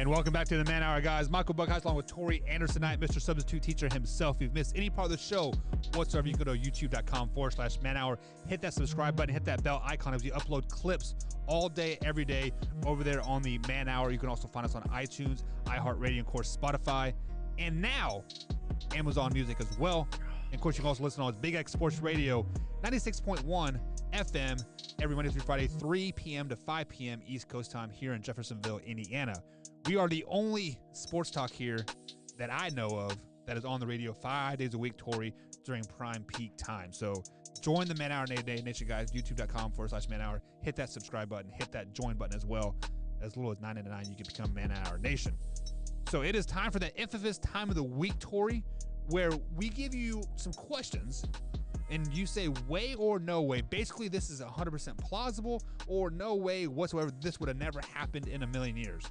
And welcome back to the Man Hour, guys. Michael Buckhouse along with Tori Anderson tonight, Mr. Substitute Teacher himself. If you've missed any part of the show whatsoever, you can go to youtube.com/Man Hour. Hit that subscribe button, hit that bell icon as we upload clips all day, every day over there on the Man Hour. You can also find us on iTunes, iHeartRadio, and of course, Spotify. And now, Amazon Music as well. And of course, you can also listen on Big X Sports Radio, 96.1 FM, every Monday through Friday, 3 p.m. to 5 p.m. East Coast time here in Jeffersonville, Indiana. We are the only sports talk here that I know of that is on the radio 5 days a week, Tori, during prime peak time. So join the Man Hour Nation, guys. YouTube.com/Man Hour. Hit that subscribe button. Hit that join button as well. As little as $9.99, you can become Man Hour Nation. So it is time for the infamous time of the week, Tori, where we give you some questions and you say way or no way. Basically, this is 100% plausible or no way whatsoever. This would have never happened in a million years.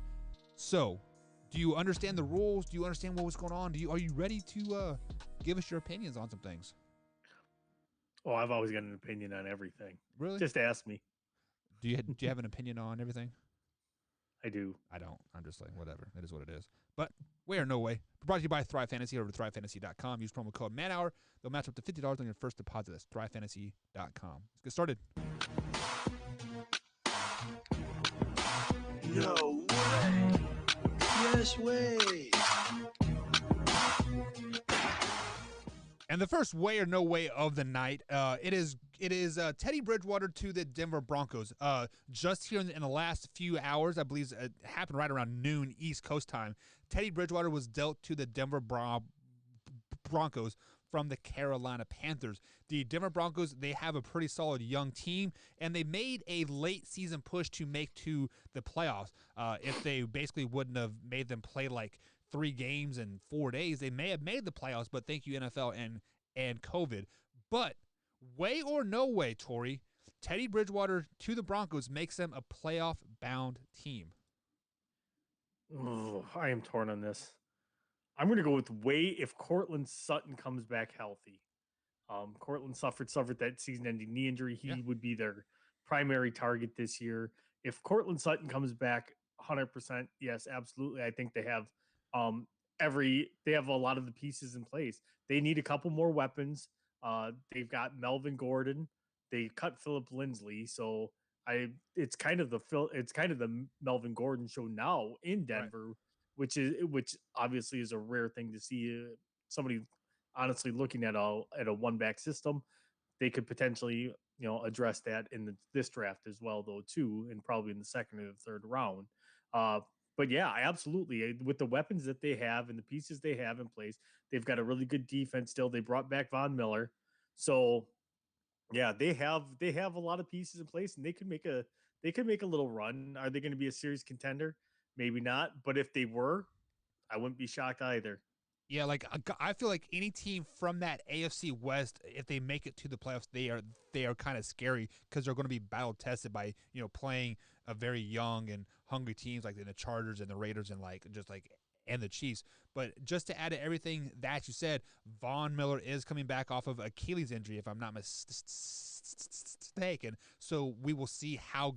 So, do you understand the rules? Do you understand what was going on? Are you ready to give us your opinions on some things? Oh, I've always got an opinion on everything. Really? Just ask me. Do you have an opinion on everything? I do. I don't. I'm just like, whatever. It is what it is. But way or no way. Brought to you by Thrive Fantasy over to thrivefantasy.com. Use promo code MANHOUR. They'll match up to $50 on your first deposit. That's thrivefantasy.com. Let's get started. No way. Yes way. And the first way or no way of the night, it is Teddy Bridgewater to the Denver Broncos. Just here in the last few hours, I believe it happened right around noon East Coast time. Teddy Bridgewater was dealt to the Denver Broncos from the Carolina Panthers. The Denver Broncos, they have a pretty solid young team, and they made a late season push to make to the playoffs. If they basically wouldn't have made them play like 3 games in 4 days, they may have made the playoffs, but thank you, NFL and COVID. But way or no way, Tori, Teddy Bridgewater to the Broncos makes them a playoff-bound team. Oh, I am torn on this. I'm going to go with way if Cortland Sutton comes back healthy. Cortland suffered that season-ending knee injury. He would be their primary target this year. If Cortland Sutton comes back 100%, yes, absolutely. I think they have they have a lot of the pieces in place. They need a couple more weapons. They've got Melvin Gordon. They cut Phillip Lindsay, so it's kind of the Melvin Gordon show now in Denver, right, which obviously is a rare thing to see. Somebody honestly looking at a one back system. They could potentially address that in this draft as well, though, too, and probably in the second or the third round. But yeah, absolutely. With the weapons that they have and the pieces they have in place, they've got a really good defense still. They brought back Von Miller. So yeah, they have a lot of pieces in place, and they could make a little run. Are they going to be a serious contender? Maybe not. But if they were, I wouldn't be shocked either. Yeah, like I feel like any team from that AFC West, if they make it to the playoffs, they are kind of scary because they're going to be battle tested by playing a very young and hungry teams like the Chargers and the Raiders and and the Chiefs. But just to add to everything that you said, Von Miller is coming back off of Achilles injury, if I'm not mistaken. So we will see how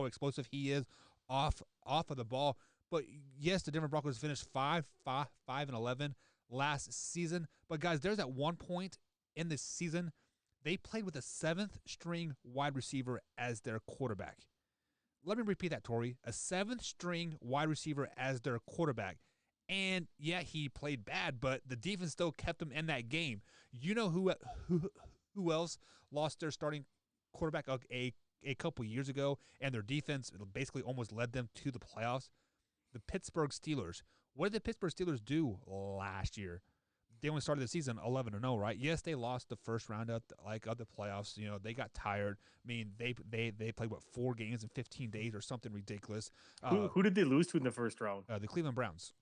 explosive he is off of the ball. But yes, the Denver Broncos finished 5-11 last season. But guys, there's at one point in this season they played with a 7th string wide receiver as their quarterback. Let me repeat that, Tori. A 7th string wide receiver as their quarterback. And yeah, he played bad, but the defense still kept him in that game. You know who else lost their starting quarterback a couple years ago, and their defense basically almost led them to the playoffs? The Pittsburgh Steelers. What did the Pittsburgh Steelers do last year? They only started the season 11-0, right? Yes, they lost the first round of the playoffs. They got tired. I mean, they played 4 games in 15 days or something ridiculous. Who did they lose to in the first round? The Cleveland Browns.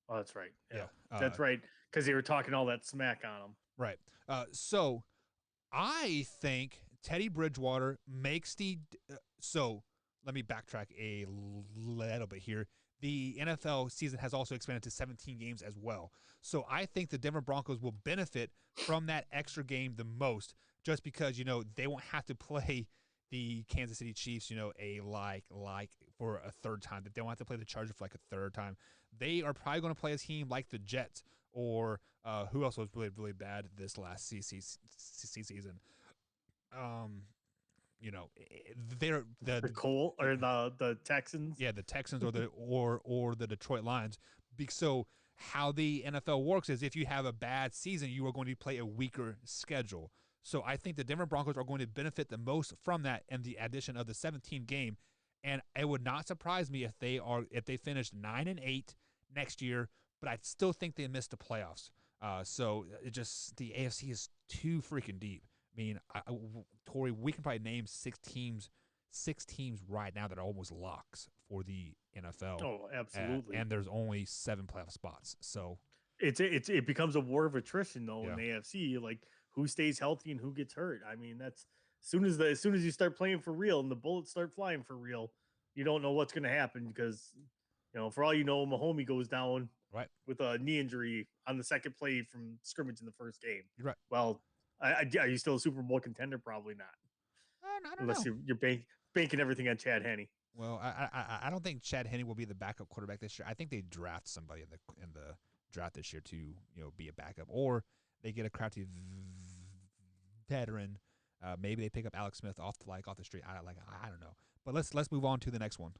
Oh, that's right. Yeah, that's right. Because they were talking all that smack on them. Right. So I think Teddy Bridgewater makes the so. Let me backtrack a little bit here. The NFL season has also expanded to 17 games as well. So I think the Denver Broncos will benefit from that extra game the most, just because, they won't have to play the Kansas City Chiefs, a for a third time, that they don't have to play the Chargers for like a third time. They are probably going to play a team like the Jets or who else was really, really bad this last season. You know, they're the Colt or the Texans. Yeah, the Texans or the Detroit Lions. So how the NFL works is if you have a bad season, you are going to play a weaker schedule. So I think the Denver Broncos are going to benefit the most from that and the addition of the 17th game. And it would not surprise me if they finished 9-8 next year, but I still think they missed the playoffs. So the AFC is too freaking deep. I mean, Tori, we can probably name six teams right now that are almost locks for the NFL. Oh, absolutely. And there's only 7 playoff spots. So it becomes a war of attrition though Yeah. in the AFC. Like who stays healthy and who gets hurt. I mean, that's as soon as you start playing for real and the bullets start flying for real, you don't know what's going to happen because, you know, for all you know, Mahomes goes down right with a knee injury on the second play from scrimmage in the first game. You're right. Well, are you still a Super Bowl contender? Probably not. I don't Unless know. you're banking everything on Chad Henne. Well, I don't think Chad Henne will be the backup quarterback this year. I think they draft somebody in the draft this year to be a backup, or they get a crafty veteran. Maybe they pick up Alex Smith off the street. I don't know. But let's move on to the next one.